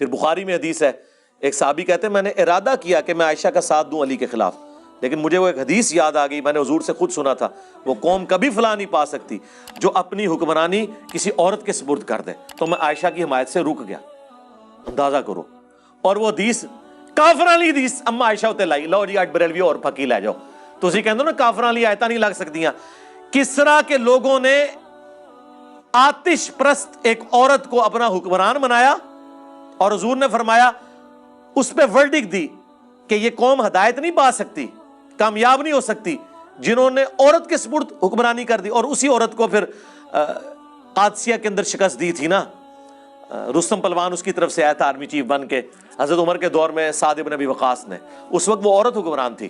پھر بخاری میں حدیث ہے، ایک صحابی کہتے ہیں میں نے ارادہ کیا کہ میں عائشہ کا ساتھ دوں علی کے خلاف، لیکن مجھے وہ ایک حدیث یاد آ گئی، میں نے حضور سے خود سنا تھا، وہ قوم کبھی فلاح نہیں پا سکتی جو اپنی حکمرانی کسی عورت کے سپرد کر دے، تو میں عائشہ کی حمایت سے رک گیا۔ اندازہ کرو، اور وہ حدیث کافراں والی حدیث اما عائشہ ہوتے لائی، لو جی اج بریلوی اور پھکی لے جاؤ، تسی کہندے ہو نا کافراں والی آیتاں نہیں لگ سکتیاں۔ کسرا کے لوگوں نے آتش پرست ایک عورت کو اپنا حکمران بنایا، اور حضور نے فرمایا اس پہ ورڈکٹ دی کہ یہ قوم ہدایت نہیں پا سکتی، کامیاب نہیں ہو سکتی جنہوں نے عورت کے سپرد حکمرانی کر دی، اور اسی عورت کو پھر قادسیہ کے اندر شکست دی تھی نا، رستم پلوان اس کی طرف سے آیا تھا آرمی چیف بن کے، حضرت عمر کے دور میں سعد بن ابی وقاص نے، اس وقت وہ عورت حکمران تھی،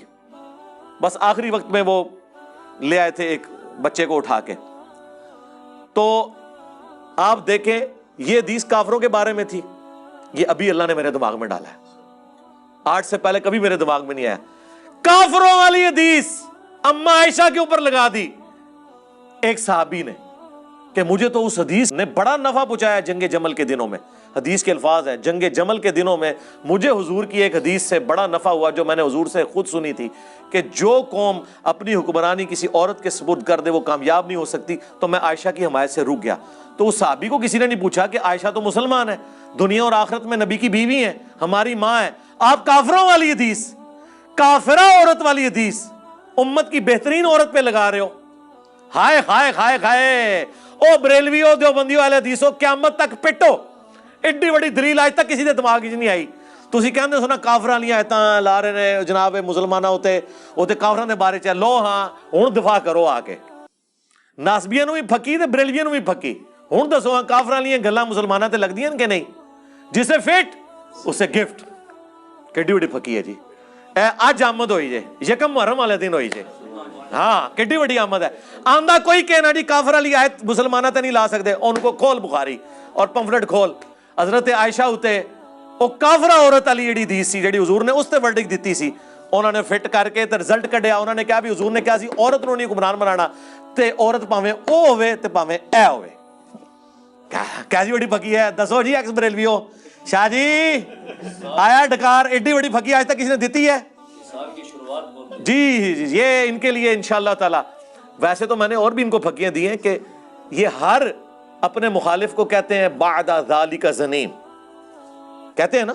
بس آخری وقت میں وہ لے آئے تھے ایک بچے کو اٹھا کے۔ تو آپ دیکھیں یہ حدیث کافروں کے بارے میں تھی، یہ ابھی اللہ نے میرے دماغ میں ڈالا ہے، آج سے پہلے کبھی میرے دماغ میں نہیں آیا۔ کافروں والی حدیث اما عائشہ کے اوپر لگا دی ایک صحابی نے کہ مجھے تو اس حدیث نے بڑا نفع پہنچایا جنگ جمل کے دنوں میں۔ حدیث کے الفاظ ہیں، جنگ جمل کے دنوں میں مجھے حضور کی ایک حدیث سے بڑا نفع ہوا جو میں نے حضور سے خود سنی تھی کہ جو قوم اپنی حکمرانی کسی عورت کے سپرد کر دے وہ کامیاب نہیں ہو سکتی، تو میں عائشہ کی حمایت سے رک گیا۔ تو اس صحابی کو کسی نے نہیں پوچھا کہ عائشہ تو مسلمان ہے، دنیا اور آخرت میں نبی کی بیوی ہیں، ہماری ماں ہے، آپ کافروں والی حدیث، کافرہ عورت والی حدیث امت کی بہترین عورت پہ لگا رہے ہو۔ ہائے ہائے ہائے ہائے، او بریلویو دیوبندیو والے حدیثوں، قیامت تک پٹو، ایڈی بڑی دلیل آج تک کسی دے دماغ وچ نہیں آئی۔ تسی کہندے سو نا کافراں والیاں آیتاں لا رہے نے جناب مسلماناں اوتے کافراں دے بارے چ لو، ہاں ہن دفاع کرو آ کے، ناسبیاں نوں بھی پھکی تے بریلویاں نوں بھی پھکی، ہن دسو ہاں کافراں والیاں گلاں مسلماناں تے لگدیاں کہ نہیں؟ جسے فٹ اسے گفٹ، کیڈی بڑی پھکی ہے جی، اے اج آمد ہوئی جے، یکم محرم والے دن ہوئی جے، ہاں کیڈی بڑی آمد ہے۔ آندا کوئی کہنا جی کافر والی آیت مسلماناں تے نہیں لا سکتے، ان کو کھول بخاری اور پمفلٹ کھول، حضرت عائشہ ہوتے او کافرہ عورت علی جڑی حدیث سی جڑی حضور نے اس تے ورڈکٹ دتی سی، انہوں نے فٹ کر کے تے رزلٹ کڈیا، انہوں نے کہا بھی حضور نے کہا سی عورت نوں نہیں حکمران بنانا، تے عورت پاویں او ہوے تے پاویں اے ہوے۔ کیسی بڑی پھکی ہے، دسو جی ایکس بریلویو، شاہ جی آیا ڈکار، ایڈی بڑی پھکی آج تک کسی نے دیتی ہے؟ جی جی یہ ان کے لیے انشاءاللہ تعالی۔ ویسے تو میں نے اور بھی ان کو پھکیاں دی ہیں کہ یہ ہر اپنے مخالف کو کہتے ہیں بعد ذالک زنیم، کہتے ہیں نا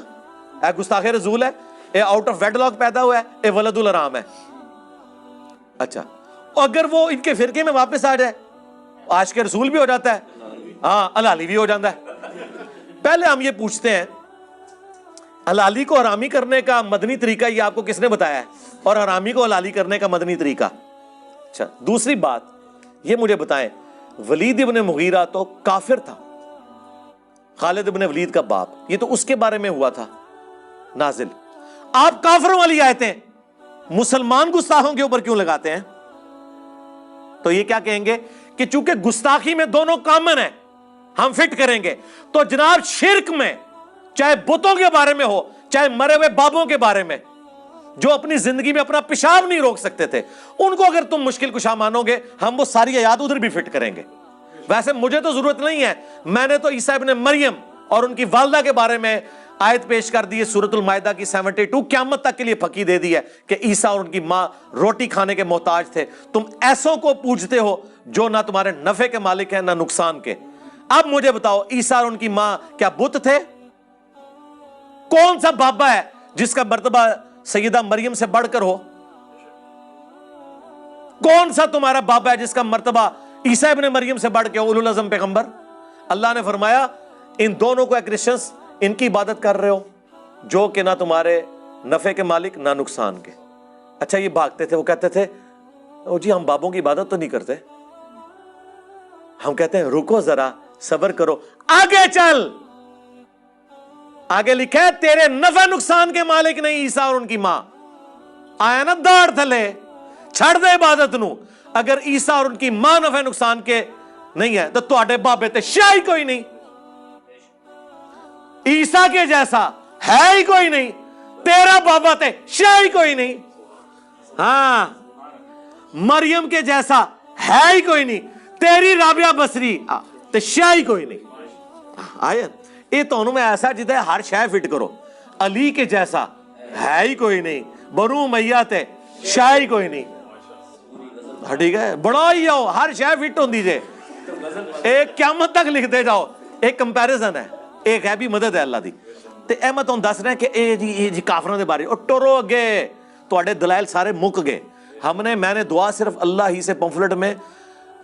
اے گستاخ رسول ہے، اے آؤٹ آف ویڈ لاک پیدا ہوا ہے، اے ولد الحرام ہے۔ اچھا اگر وہ ان کے فرقے میں واپس آ جائے عاشق رسول بھی ہو جاتا ہے، ہاں حلالی بھی ہو جاتا ہے۔ پہلے ہم یہ پوچھتے ہیں حلالی کو حرامی کرنے کا مدنی طریقہ یہ آپ کو کس نے بتایا ہے، اور حرامی کو حلالی کرنے کا مدنی طریقہ؟ اچھا دوسری بات یہ مجھے بتائیں، ولید ابن مغیرہ تو کافر تھا، خالد ابن ولید کا باپ، یہ تو اس کے بارے میں ہوا تھا نازل، آپ کافروں والی آیتیں مسلمان گستاخوں کے اوپر کیوں لگاتے ہیں؟ تو یہ کیا کہیں گے کہ چونکہ گستاخی میں دونوں کامن ہیں ہم فٹ کریں گے، تو جناب شرک میں چاہے بتوں کے بارے میں ہو چاہے مرے ہوئے بابوں کے بارے میں جو اپنی زندگی میں اپنا پیشاب نہیں روک سکتے تھے، ان کو اگر تم مشکل کشا مانو گے ہم وہ ساری آیات ادھر بھی فٹ کریں گے۔ ویسے مجھے تو ضرورت نہیں ہے، میں نے تو عیسیٰ ابن مریم اور ان کی والدہ کے بارے میں آیت پیش کر دی ہے سورۃ المائدہ کی 72، قیامت تک کے لیے پھکی دے دی ہے کہ عیسیٰ اور ان کی ماں روٹی کھانے کے محتاج تھے۔ تم ایسوں کو پوجتے ہو جو نہ تمہارے نفع کے مالک ہیں نہ نقصان کے۔ اب مجھے بتاؤ عیسیٰ اور ان کی ماں کیا بت تھے؟ کون سا بابا ہے جس کا مرتبہ سیدہ مریم سے بڑھ کر ہو؟ کون سا تمہارا بابا ہے جس کا مرتبہ عیسیٰ ابن مریم سے بڑھ کے اولو العزم پیغمبر؟ اللہ نے فرمایا ان دونوں کو کرسچنز ان کی عبادت کر رہے ہو جو کہ نہ تمہارے نفع کے مالک نہ نقصان کے۔ اچھا یہ بھاگتے تھے، وہ کہتے تھے او جی ہم بابوں کی عبادت تو نہیں کرتے، ہم کہتے ہیں رکو ذرا صبر کرو، آگے چل، آگے لکھا ہے تیرے نفع نقصان کے مالک نہیں عیسیٰ اور ان کی ماں۔ آیا نا داڑ تھلے، چھڑ دے عبادت نو، اگر عیسیٰ اور ان کی ماں نفع نقصان کے نہیں ہے تو تواڈے بابے تے شاہی کوئی نہیں، عیسیٰ کے جیسا ہے ہی کوئی نہیں، تیرا بابا تے شاہی کوئی نہیں، ہاں مریم کے جیسا ہے ہی کوئی نہیں، تیری رابعہ بصری تے شاہی کوئی نہیں۔ آیا یہ تمہیں میں ایسا جدھر ہر شے فٹ کرو، علی کے جیسا ہے ہی کوئی نہیں، بنو امیہ تے شاہ ہی کوئی نہیں، ٹھیک ہے، بڑا ہی آؤ ہر شے فٹ ہوندی جے، ایک قیامت تک لکھتے جاؤ، ایک کمپیریزن ہے، ایک ہے بھی مدد ہے اللہ دی۔ تے اے میں تمہیں دس رہا کہ اے جی کافروں دے بارے او ٹرو اگے، تواڈے دلائل سارے مک گئے۔ میں نے دعا صرف اللہ ہی سے پمفلٹ میں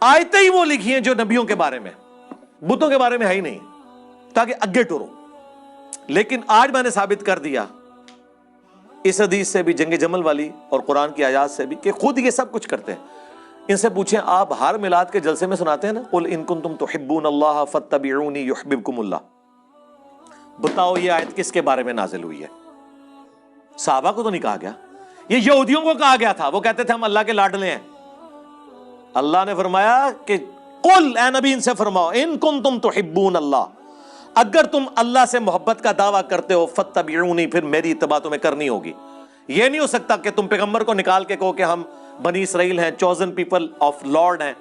آیتیں ہی وہ لکھی ہیں جو نبیوں کے بارے میں، بتوں کے بارے میں ہے ہی نہیں، تاکہ اگے ٹرو۔ لیکن آج میں نے ثابت کر دیا اس حدیث سے بھی، جنگ جمل والی اور قرآن کی آیات سے بھی، کہ خود یہ سب کچھ کرتے ہیں۔ ان سے پوچھیں، آپ ہر میلاد کے جلسے میں سناتے ہیں نا قل ان کنتم تحبون اللہ فاتبعونی یحببکم اللہ، بتاؤ یہ آیت کس کے بارے میں نازل ہوئی ہے؟ صحابہ کو تو نہیں کہا گیا، یہ یہودیوں کو کہا گیا تھا، وہ کہتے تھے ہم اللہ کے لاڈلے ہیں۔ اللہ نے فرمایا کہ قل، اے نبی ان سے فرماؤ، ان کنتم تحبون اللہ، اگر تم اللہ سے محبت کا دعویٰ کرتے ہو فاتبعونی، پھر میری اتباع تمہیں کرنی ہوگی۔ یہ نہیں ہو سکتا کہ تم پیغمبر کو نکال کے کہو کہ ہم بنی اسرائیل ہیں، چوزن پیپل آف لارڈ ہیں،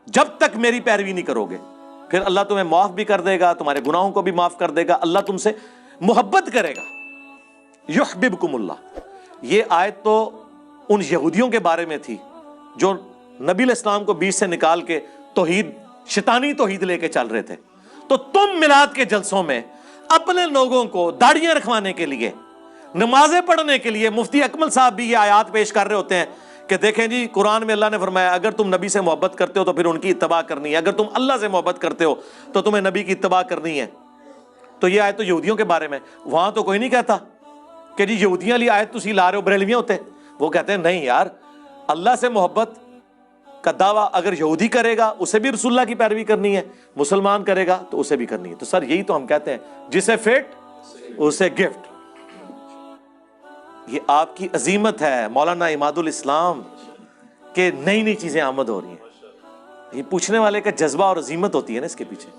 جب تک میری پیروی نہیں کرو گے پھر اللہ تمہیں معاف بھی کر دے گا، تمہارے گناہوں کو بھی معاف کر دے گا، اللہ تم سے محبت کرے گا، یحببکم اللہ۔ یہ آیت تو ان یہودیوں کے بارے میں تھی جو نبی علیہ السلام کو بیچ سے نکال کے توحید، شیطانی توحید لے کے چل رہے تھے۔ تو تم میلاد کے جلسوں میں اپنے لوگوں کو داڑیاں رکھوانے کے لیے، نمازیں پڑھنے کے لیے، مفتی اکمل صاحب بھی یہ آیات پیش کر رہے ہوتے ہیں کہ دیکھیں جی قرآن میں اللہ نے فرمایا اگر تم نبی سے محبت کرتے ہو تو پھر ان کی اتباع کرنی ہے، اگر تم اللہ سے محبت کرتے ہو تو تمہیں نبی کی اتباع کرنی ہے۔ تو یہ آیت تو یہودیوں کے بارے میں، وہاں تو کوئی نہیں کہتا کہ جی یہودیاں لی آیت تسی لا رہے ہو، بریلویاں ہوتے ہیں، وہ کہتے ہیں نہیں یار، اللہ سے محبت کا دعویٰ اگر یہودی کرے گا اسے بھی رسول اللہ کی پیروی کرنی ہے، مسلمان کرے گا تو اسے بھی کرنی ہے۔ تو سر یہی تو ہم کہتے ہیں جسے فٹ اسے گفٹ۔ یہ آپ کی عظیمت ہے مولانا عماد الاسلام کہ نئی نئی چیزیں آمد ہو رہی ہیں، یہ پوچھنے والے کا جذبہ اور عظیمت ہوتی ہے نا اس کے پیچھے۔